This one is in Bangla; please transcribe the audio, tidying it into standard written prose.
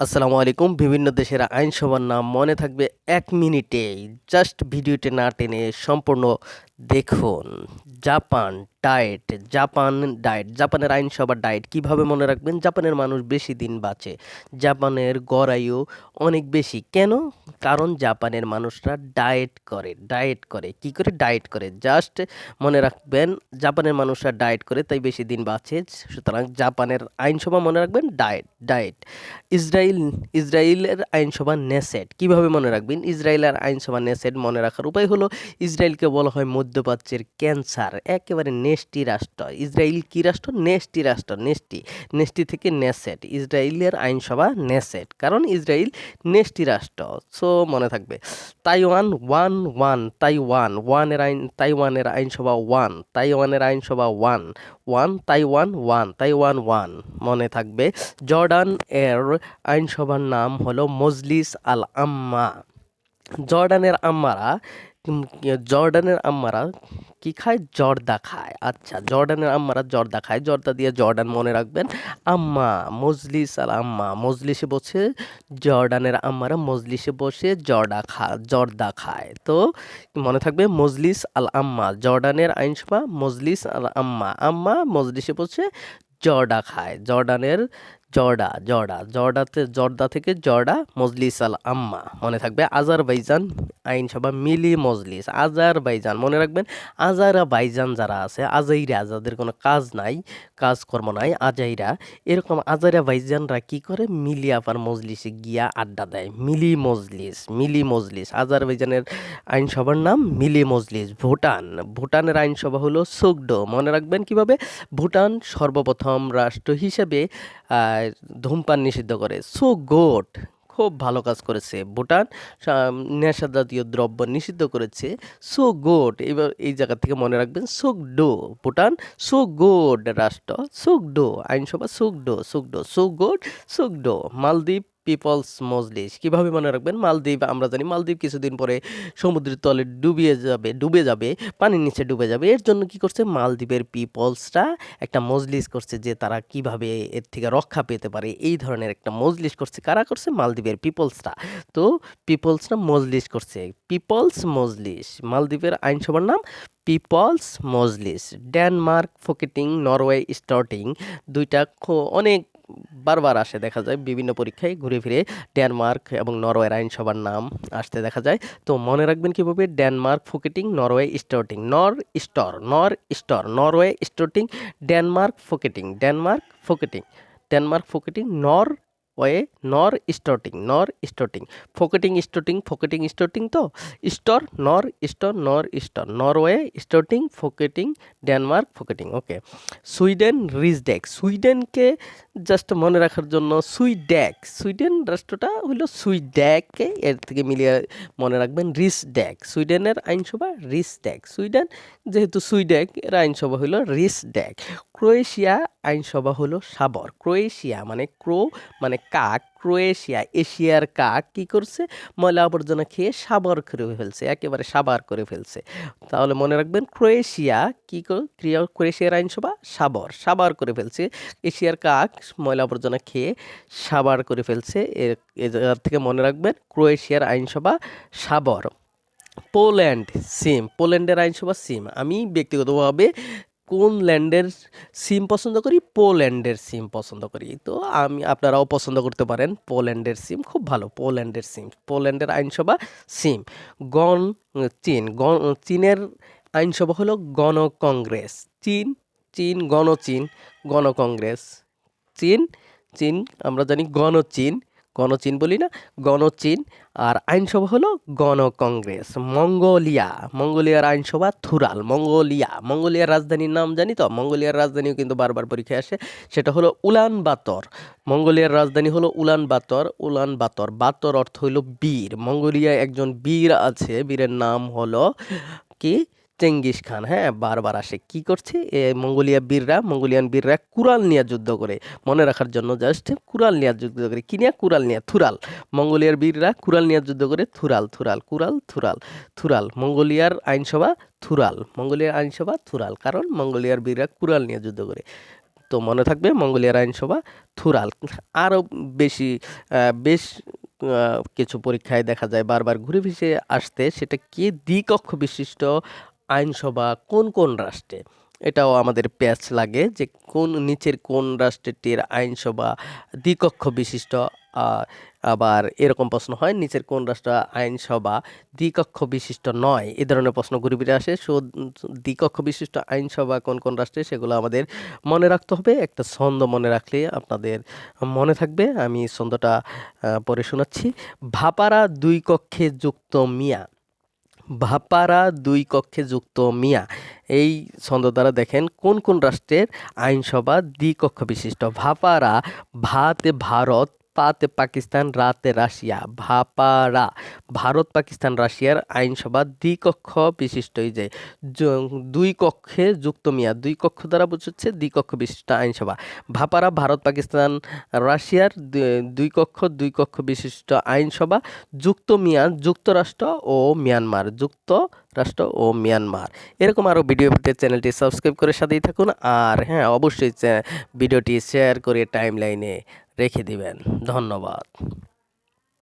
আসসালামু আলাইকুম। বিভিন্ন দেশের আইনসভার নাম মনে থাকবে ১ মিনিটেই। জাস্ট ভিডিওটি না টেনে সম্পূর্ণ দেখুন। জাপান ডায়েট, জাপান ডায়েট, জাপানের আইনসভার ডায়েট কিভাবে মনে রাখবেন? জাপানের মানুষ বেশি দিন বাঁচে। জাপানের গড় আয়ু অনেক বেশি। কেন? কারণ জাপানের মানুষরা ডায়েট করে। ডায়েট করে। কি করে? ডায়েট করে। জাস্ট মনে রাখবেন জাপানের মানুষরা ডায়েট করে তাই বেশি দিন বাঁচে। সুতরাং জাপানের আইনসভা মনে রাখবেন ডায়েট, ডায়েট। ইসরায়েলের আইনসভা নেসেট কিভাবে মনে রাখবেন? ইসরায়েলের আইনসভা নেসেট মনে রাখার উপায় হলো ইসরায়েলকে বলা হয় মধ্যপ্রাচ্যের ক্যান্সার, একেবারে নেস্টি রাষ্ট্র। ইসরায়েল কি রাষ্ট্র? নেস্টি রাষ্ট্র। নেস্টি থেকে নেসেট, ইসরায়েলের আইনসভা নেসেট, কারণ ইসরায়েল নেস্টি রাষ্ট্র। সো মনে থাকবে। তাইওয়ান ওয়ান ওয়ান, তাইওয়ানের আইনসভা তাইওয়ান ওয়ান মনে থাকবে। জর্ডান এর আইনসভার নাম হলো মজলিস আল আম্মা। জর্ডানের আম্মারা জর্ডানের আম্মারা কি খায়? জর্দা খায়। আচ্ছা, জর্ডানের আম্মারা জর্দা খায়। জর্দা দিয়ে জর্ডান মনে রাখবেন। আম্মা, মজলিস আল আম্মা, মজলিসে বসে জর্ডানের আম্মারা মজলিসে বসে জর্দা খায়। তো মনে থাকবে মজলিস আল আম্মা, জর্ডানের আইনসভা মজলিস আল আম্মা। আম্মা মজলিসে বসে জর্দা খায়। জর্দা থেকে জর্দা, মজলিস আল আম্মা মনে থাকবে। আজারবাইজান আইনসভা মিলি মজলিস। আজারবাইজান মনে রাখবেন। আজারবাইজান যারা আছে, আজাইরা, যাদের কোনো কাজকর্ম নাই, আজাইরা, এরকম আজারবাইজানরা কি করে? মিলি আবার মজলিসে গিয়া আড্ডা দেয়। মিলি মজলিস। আজারবাইজানের আইনসভার নাম মিলি মজলিস। ভুটানের আইনসভা হলো সুগডো। মনে রাখবেন কিভাবে? ভুটান সর্বপ্রথম রাষ্ট্র হিসেবে ধূমপান নিষিদ্ধ করে। সো গুড, খুব ভালো কাজ করেছে ভুটান। নেশা জাতীয় দ্রব্য নিষিদ্ধ করেছে। So good. এবার এই জায়গা থেকে মনে রাখবেন সুগডো। ভুটান সো গুড রাষ্ট্র। সুগডো আইনসভা, সো গুড, সুগডো। মালদ্বীপ পিপলস মজলিস কিভাবে মনে রাখবেন? মালদ্বীপ আমরা জানি, মালদ্বীপ কিছুদিন পরে সমুদ্রের তলে ডুবে যাবে, পানির নিচে ডুবে যাবে। এর জন্য কি করছে? মালদ্বীপের পিপলসরা একটা মজলিস করছে যে তারা কিভাবে এর থেকে রক্ষা পেতে পারে। এই ধরনের একটা মজলিস করছে। কারা করছে? মালদ্বীপের পিপলসরা। তো পিপলসরা মজলিস করছে, পিপলস মজলিস। মালদ্বীপের আইনসভার নাম পিপলস মজলিস। ডেনমার্ক ফোকেটিং, নরওয়ে স্টার্টিং, দুইটা অনেক বারবার আসে, দেখা যায় বিভিন্ন পরীক্ষায় ঘুরে ফিরে ডেনমার্ক এবং নরওয়ের আইনসভার নাম আসতে দেখা যায়। তো মনে রাখবেন কিভাবে? Denmark Folketing, Norway Storting, Norway Storting, Denmark Folketing, Norway, Folketing তো Norway Storting, Folketing, Denmark Folketing. Okay. Sweden Riksdag, সুইডেনকে জাস্ট মনে রাখার জন্য সুইডেন রাষ্ট্রটা হলো সুইডেক, এর থেকে মিলিয়ে মনে রাখবেন রিসডেক। সুইডেনের আইনসভা রিসডেক। সুইডেন যেহেতু সুইডেক, এর আইনসভা হলো রিসডেক। ক্রোয়েশিয়া আইনসভা হলো সাবর। ক্রোয়েশিয়া মানে মানে কাক। ক্রোয়েশিয়া এশিয়ার কাক কি করছে? ময়লা আবর্জনা খেয়ে একেবারে সাবার করে ফেলছে। তাহলে মনে রাখবেন ক্রোয়েশিয়া ক্রোয়েশিয়ার আইনসভা সাবার করে ফেলছে। এশিয়ার কাক ময়লা আবর্জনা খেয়ে সাবার করে ফেলছে। এর থেকে মনে রাখবেন ক্রোয়েশিয়ার আইনসভা সাবর। পোল্যান্ডের আইনসভা সিম। আমি ব্যক্তিগতভাবে কোন ল্যান্ডের সিম পছন্দ করি? পোল্যান্ডের সিম পছন্দ করি। তো আপনারাও পছন্দ করতে পারেন পোল্যান্ডের সিম, খুব ভালো। পোল্যান্ডের আইনসভা সিম। চীনের আইনসভা হলো গণকংগ্রেস। গণকংগ্রেস। চীন চীন আমরা জানি গণচীন বলি না, গণচীন। আর আইনসভা হলো গণকংগ্রেস। মঙ্গোলিয়ার আইনসভা থুরাল। মঙ্গোলিয়ার রাজধানীর নাম জানি তো? মঙ্গোলিয়ার রাজধানীও কিন্তু বারবার পরীক্ষায় আসে, সেটা হলো উলানবাতর। মঙ্গোলিয়ার রাজধানী হলো উলানবাতর। বাতর অর্থ হলো বীর। মঙ্গোলিয়ায় একজন বীর আছে, বীরের নাম হলো কি? Genghis Khan. হ্যাঁ, বারবার আসে। কি করছে মঙ্গোলিয়ান বীররা কুরাল নিয়ে যুদ্ধ করে। মনে রাখার জন্য জাস্ট কুরাল নিয়ে যুদ্ধ করে। কি নিয়ে? কুরাল নিয়ে। থুরাল। মঙ্গোলিয়ার বীররা কুরাল নিয়ে যুদ্ধ করে। থুরাল। মঙ্গোলিয়ার আইনসভা থুরাল। কারণ মঙ্গোলিয়ার বীররা কুরাল নিয়ে যুদ্ধ করে। তো মনে থাকবে মঙ্গোলিয়ার আইনসভা থুরাল। আরও বেশ কিছু পরীক্ষায় দেখা যায় বারবার ঘুরে ফিরে আসতে, সেটা কি দ্বিকক্ষ বিশিষ্ট আইনসভা কোন কোন রাষ্ট্রে। এটাও আমাদের প্যাচ লাগে যে নিচের কোন রাষ্ট্রটির আইনসভা দ্বিকক্ষ বিশিষ্ট। আবার এরকম প্রশ্ন হয়, নিচের কোন রাষ্ট্র আইনসভা দ্বিকক্ষ বিশিষ্ট নয়। এ ধরনের প্রশ্ন ঘুরে ফিরে আসে। দ্বিকক্ষ বিশিষ্ট আইনসভা কোন কোন রাষ্ট্রে সেগুলো আমাদের মনে রাখতে হবে। একটা ছন্দ মনে রাখলে আপনাদের মনে থাকবে। আমি ছন্দটা পড়ে শোনাচ্ছি। ভাপারা দুই কক্ষে যুক্ত মিয়া, ভাপারা দুই কক্ষে যুক্ত মিয়া। এই ছন্দ দ্বারা দেখেন কোন কোন রাষ্ট্রের আইনসভা দ্বিকক্ষ বিশিষ্ট। ভাপারা, ভাতে ভারত, পাতে পাকিস্তান, রাতে রাশিয়া। ভাপারা ভারত, পাকিস্তান, রাশিয়ার আইনসভা দ্বিকক্ষ বিশিষ্ট। এই যে দুই কক্ষে যুক্ত মিয়া, দুই কক্ষ দ্বারা বোঝাচ্ছে দ্বিকক্ষ বিশিষ্ট আইনসভা। ভাপারা ভারত, পাকিস্তান, রাশিয়ার দুই কক্ষ বিশিষ্ট আইনসভা। যুক্ত মিয়া যুক্তরাষ্ট্র ও মিয়ানমার, যুক্তরাষ্ট্র ও মিয়ানমার। এরকম আরও ভিডিও পেতে চ্যানেলটি সাবস্ক্রাইব করে সাথেই থাকুন। আর হ্যাঁ, অবশ্যই ভিডিওটি শেয়ার করে টাইমলাইনে রেখে দিবেন। ধন্যবাদ।